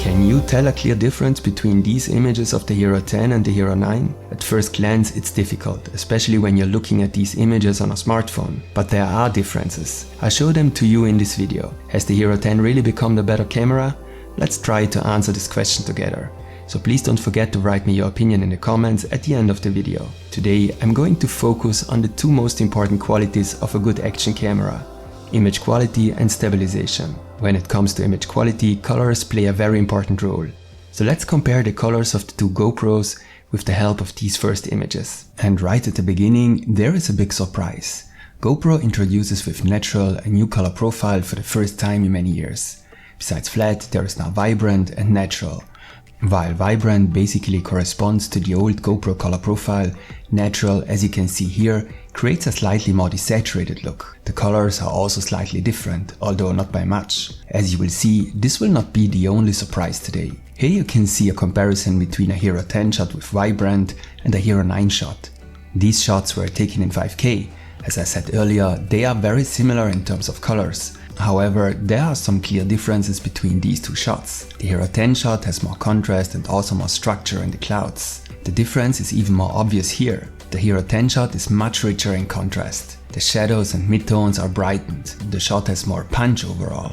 Can you tell a clear difference between these images of the Hero 10 and the Hero 9? At first glance it's difficult, especially when you're looking at these images on a smartphone. But there are differences. I'll show them to you in this video. Has the Hero 10 really become the better camera? Let's try to answer this question together. So please don't forget to write me your opinion in the comments at the end of the video. Today I'm going to focus on the two most important qualities of a good action camera: image quality and stabilization. When it comes to image quality, colors play a very important role. So let's compare the colors of the two GoPros with the help of these first images. And right at the beginning, there is a big surprise. GoPro introduces with natural a new color profile for the first time in many years. Besides flat, there is now vibrant and natural. While vibrant basically corresponds to the old GoPro color profile, natural, as you can see here, creates a slightly more desaturated look. The colors are also slightly different, although not by much. As you will see, this will not be the only surprise today. Here you can see a comparison between a Hero 10 shot with vibrant and a Hero 9 shot. These shots were taken in 5K. As I said earlier, they are very similar in terms of colors. However, there are some clear differences between these two shots. The Hero 10 shot has more contrast and also more structure in the clouds. The difference is even more obvious here. The Hero 10 shot is much richer in contrast. The shadows and midtones are brightened. The shot has more punch overall.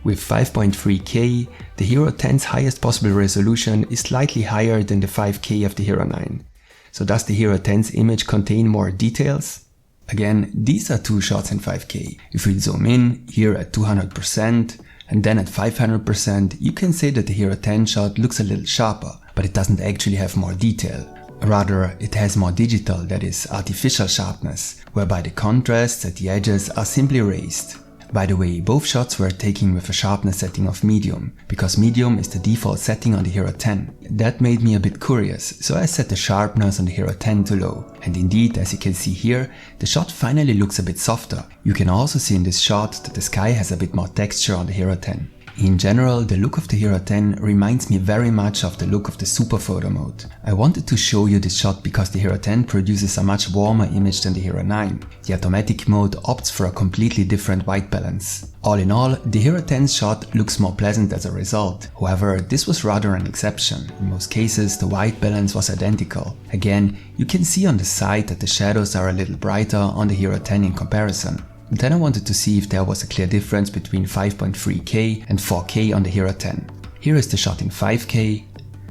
With 5.3K, the Hero 10's highest possible resolution is slightly higher than the 5K of the Hero 9. So does the Hero 10's image contain more details? Again, these are two shots in 5K. If we zoom in, here at 200% and then at 500%, you can say that the Hero 10 shot looks a little sharper, but it doesn't actually have more detail. Rather, it has more digital, that is, artificial sharpness, whereby the contrasts at the edges are simply raised. By the way, both shots were taken with a sharpness setting of medium, because medium is the default setting on the Hero 10. That made me a bit curious, so I set the sharpness on the Hero 10 to low. And indeed, as you can see here, the shot finally looks a bit softer. You can also see in this shot that the sky has a bit more texture on the Hero 10. In general, the look of the Hero 10 reminds me very much of the look of the Super Photo mode. I wanted to show you this shot because the Hero 10 produces a much warmer image than the Hero 9. The automatic mode opts for a completely different white balance. All in all, the Hero 10's shot looks more pleasant as a result. However, this was rather an exception. In most cases, the white balance was identical. Again, you can see on the side that the shadows are a little brighter on the Hero 10 in comparison. Then I wanted to see if there was a clear difference between 5.3K and 4K on the Hero 10. Here is the shot in 5K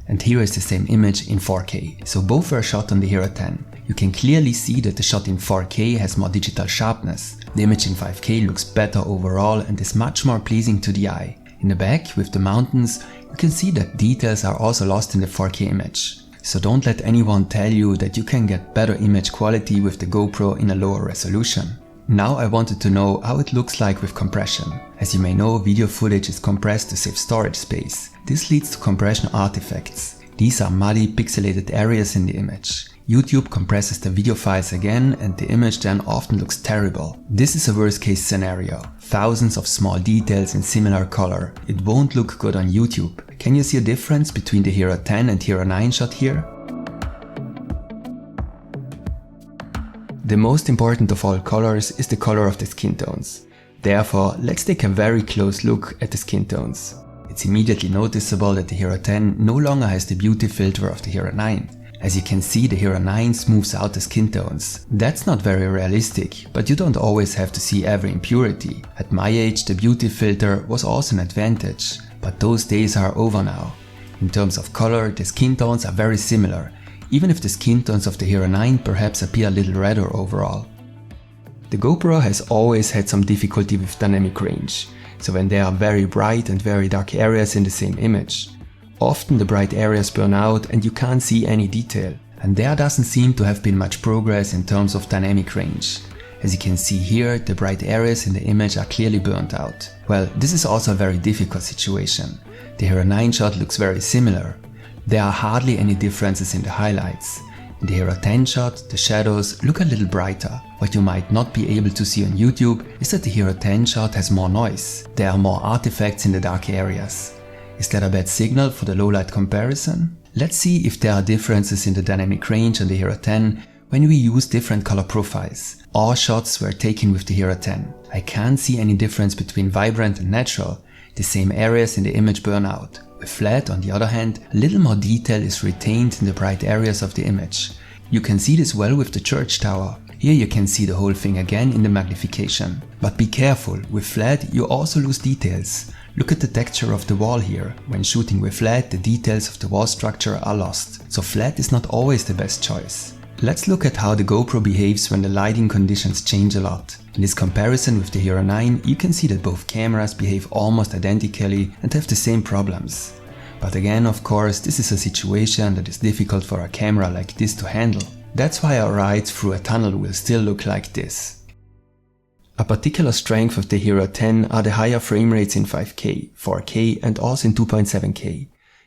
and here is the same image in 4K. So both were shot on the Hero 10. You can clearly see that the shot in 4K has more digital sharpness. The image in 5K looks better overall and is much more pleasing to the eye. In the back, with the mountains, you can see that details are also lost in the 4K image. So don't let anyone tell you that you can get better image quality with the GoPro in a lower resolution. Now I wanted to know how it looks like with compression. As you may know, video footage is compressed to save storage space. This leads to compression artifacts. These are muddy, pixelated areas in the image. YouTube compresses the video files again and the image then often looks terrible. This is a worst case scenario. Thousands of small details in similar color. It won't look good on YouTube. Can you see a difference between the Hero 10 and Hero 9 shot here? The most important of all colors is the color of the skin tones. Therefore, let's take a very close look at the skin tones. It's immediately noticeable that the Hero 10 no longer has the beauty filter of the Hero 9. As you can see, the Hero 9 smooths out the skin tones. That's not very realistic, but you don't always have to see every impurity. At my age, the beauty filter was also an advantage, but those days are over now. In terms of color, the skin tones are very similar, even if the skin tones of the Hero 9 perhaps appear a little redder overall. The GoPro has always had some difficulty with dynamic range, so when there are very bright and very dark areas in the same image, often the bright areas burn out and you can't see any detail, and there doesn't seem to have been much progress in terms of dynamic range. As you can see here, the bright areas in the image are clearly burnt out. Well, this is also a very difficult situation. The Hero 9 shot looks very similar. There are hardly any differences in the highlights. In the Hero 10 shot, the shadows look a little brighter. What you might not be able to see on YouTube is that the Hero 10 shot has more noise. There are more artifacts in the dark areas. Is that a bad signal for the low light comparison? Let's see if there are differences in the dynamic range on the Hero 10 when we use different color profiles. All shots were taken with the Hero 10. I can't see any difference between vibrant and natural. The same areas in the image burn out. With flat, on the other hand, a little more detail is retained in the bright areas of the image. You can see this well with the church tower. Here you can see the whole thing again in the magnification. But be careful, with flat you also lose details. Look at the texture of the wall here. When shooting with flat, the details of the wall structure are lost. So flat is not always the best choice. Let's look at how the GoPro behaves when the lighting conditions change a lot. In this comparison with the Hero 9, you can see that both cameras behave almost identically and have the same problems. But again, of course, this is a situation that is difficult for a camera like this to handle. That's why our ride through a tunnel will still look like this. A particular strength of the Hero 10 are the higher frame rates in 5K, 4K and also in 2.7K.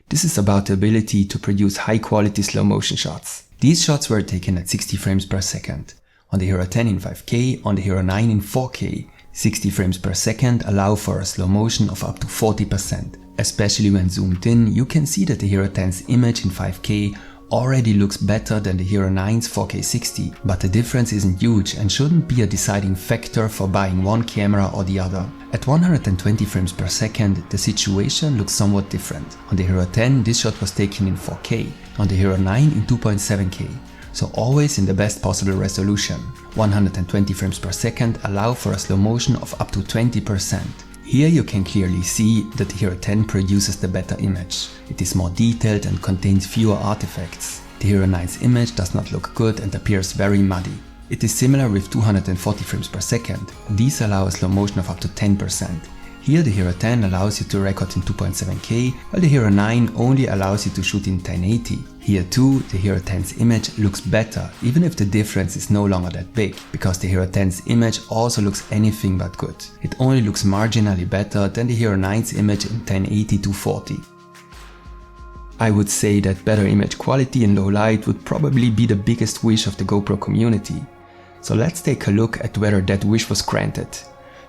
This is about the ability to produce high quality slow motion shots. These shots were taken at 60 frames per second. On the Hero 10 in 5K, on the Hero 9 in 4K. 60 frames per second allow for a slow motion of up to 40%. Especially when zoomed in, you can see that the Hero 10's image in 5K already looks better than the Hero 9's 4K 60, but the difference isn't huge and shouldn't be a deciding factor for buying one camera or the other. At 120 frames per second, the situation looks somewhat different. On the Hero 10, this shot was taken in 4K, on the Hero 9 in 2.7K. So always in the best possible resolution. 120 frames per second allow for a slow motion of up to 20%. Here you can clearly see that the Hero 10 produces the better image. It is more detailed and contains fewer artifacts. The Hero 9's image does not look good and appears very muddy. It is similar with 240 frames per second. These allow a slow motion of up to 10%. Here the Hero 10 allows you to record in 2.7K, while the Hero 9 only allows you to shoot in 1080. Here too, the Hero 10's image looks better, even if the difference is no longer that big, because the Hero 10's image also looks anything but good. It only looks marginally better than the Hero 9's image in 1080-240. I would say that better image quality in low light would probably be the biggest wish of the GoPro community. So let's take a look at whether that wish was granted.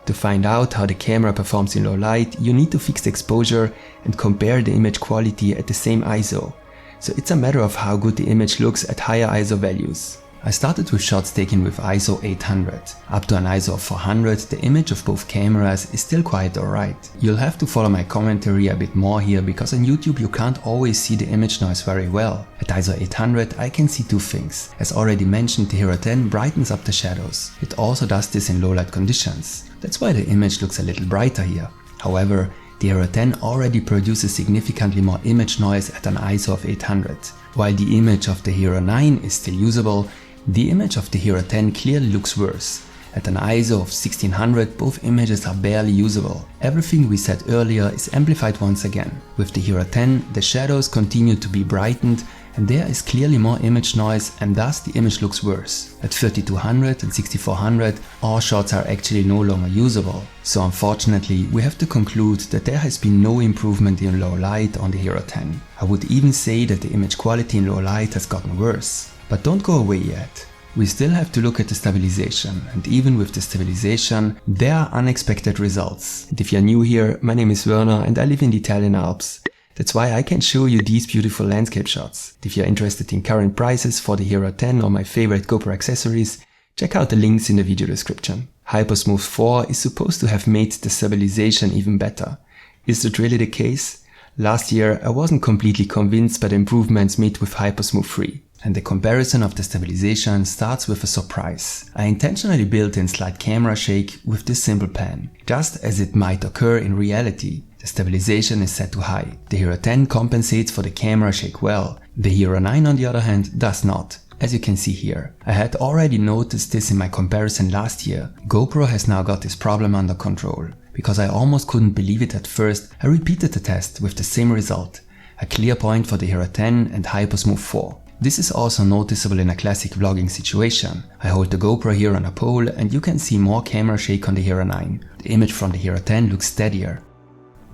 To find out how the camera performs in low light, you need to fix the exposure and compare the image quality at the same ISO. So it's a matter of how good the image looks at higher ISO values. I started with shots taken with ISO 800. Up to an ISO of 400, the image of both cameras is still quite alright. You'll have to follow my commentary a bit more here, because on YouTube you can't always see the image noise very well. At ISO 800 I can see two things. As already mentioned, the Hero 10 brightens up the shadows. It also does this in low light conditions. That's why the image looks a little brighter here. However, the Hero 10 already produces significantly more image noise at an ISO of 800. While the image of the Hero 9 is still usable, the image of the Hero 10 clearly looks worse. At an ISO of 1600, both images are barely usable. Everything we said earlier is amplified once again. With the Hero 10, the shadows continue to be brightened and there is clearly more image noise and thus the image looks worse. At 3200 and 6400, all shots are actually no longer usable. So unfortunately, we have to conclude that there has been no improvement in low light on the Hero 10. I would even say that the image quality in low light has gotten worse. But don't go away yet. We still have to look at the stabilization, and even with the stabilization, there are unexpected results. And if you're new here, my name is Werner and I live in the Italian Alps. That's why I can show you these beautiful landscape shots. If you're interested in current prices for the Hero 10 or my favorite GoPro accessories, check out the links in the video description. Hypersmooth 4 is supposed to have made the stabilization even better. Is that really the case? Last year I wasn't completely convinced by the improvements made with Hypersmooth 3. And the comparison of the stabilization starts with a surprise. I intentionally built in slight camera shake with this simple pan, just as it might occur in reality. The stabilization is set to high. The Hero 10 compensates for the camera shake well. The Hero 9 on the other hand does not, as you can see here. I had already noticed this in my comparison last year. GoPro has now got this problem under control. Because I almost couldn't believe it at first, I repeated the test with the same result. A clear point for the Hero 10 and Hypersmooth 4. This is also noticeable in a classic vlogging situation. I hold the GoPro here on a pole and you can see more camera shake on the Hero 9. The image from the Hero 10 looks steadier.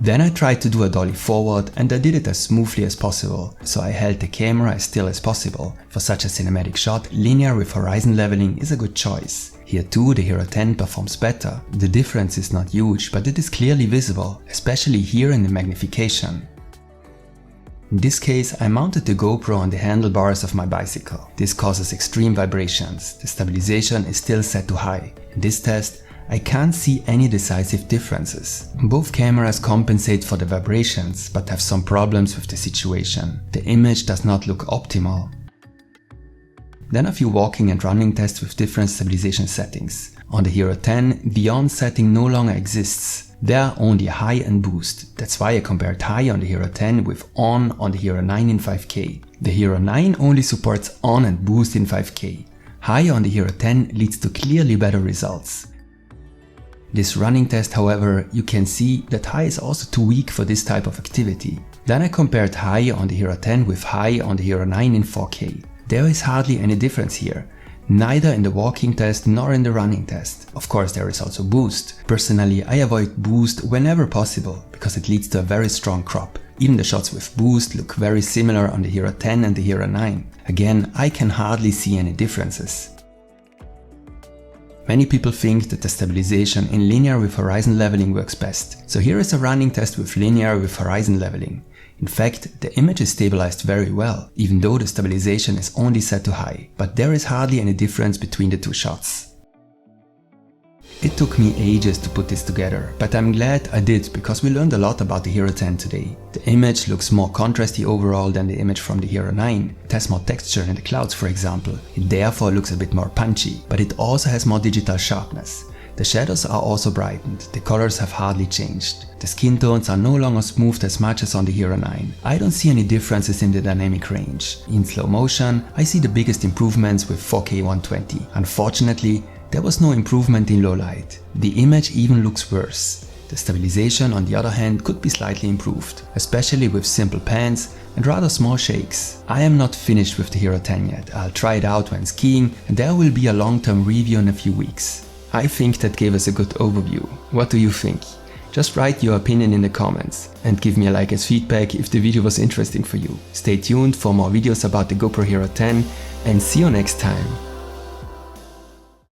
Then I tried to do a dolly forward and I did it as smoothly as possible, so I held the camera as still as possible. For such a cinematic shot, linear with horizon leveling is a good choice. Here too the Hero 10 performs better. The difference is not huge, but it is clearly visible, especially here in the magnification. In this case, I mounted the GoPro on the handlebars of my bicycle. This causes extreme vibrations. The stabilization is still set to high. In this test, I can't see any decisive differences. Both cameras compensate for the vibrations, but have some problems with the situation. The image does not look optimal. Then a few walking and running tests with different stabilization settings. On the Hero 10, the on setting no longer exists. There are only high and boost. That's why I compared high on the Hero 10 with on the Hero 9 in 5K. The Hero 9 only supports on and boost in 5K. High on the Hero 10 leads to clearly better results. This running test, however, you can see that high is also too weak for this type of activity. Then I compared high on the Hero 10 with high on the Hero 9 in 4K. There is hardly any difference here, neither in the walking test nor in the running test. Of course, there is also boost. Personally, I avoid boost whenever possible because it leads to a very strong crop. Even the shots with boost look very similar on the Hero 10 and the Hero 9. Again, I can hardly see any differences. Many people think that the stabilization in linear with horizon leveling works best. So here is a running test with linear with horizon leveling. In fact, the image is stabilized very well, even though the stabilization is only set to high, but there is hardly any difference between the two shots. It took me ages to put this together, but I'm glad I did because we learned a lot about the Hero 10 today. The image looks more contrasty overall than the image from the Hero 9. It has more texture in the clouds, for example. It therefore looks a bit more punchy, but it also has more digital sharpness. The shadows are also brightened, the colors have hardly changed. The skin tones are no longer smoothed as much as on the Hero 9. I don't see any differences in the dynamic range. In slow motion, I see the biggest improvements with 4K 120. Unfortunately, there was no improvement in low light. The image even looks worse. The stabilization, on the other hand, could be slightly improved, especially with simple pans and rather small shakes. I am not finished with the Hero 10 yet. I'll try it out when skiing and there will be a long-term review in a few weeks. I think that gave us a good overview. What do you think? Just write your opinion in the comments and give me a like as feedback if the video was interesting for you. Stay tuned for more videos about the GoPro Hero 10 and see you next time.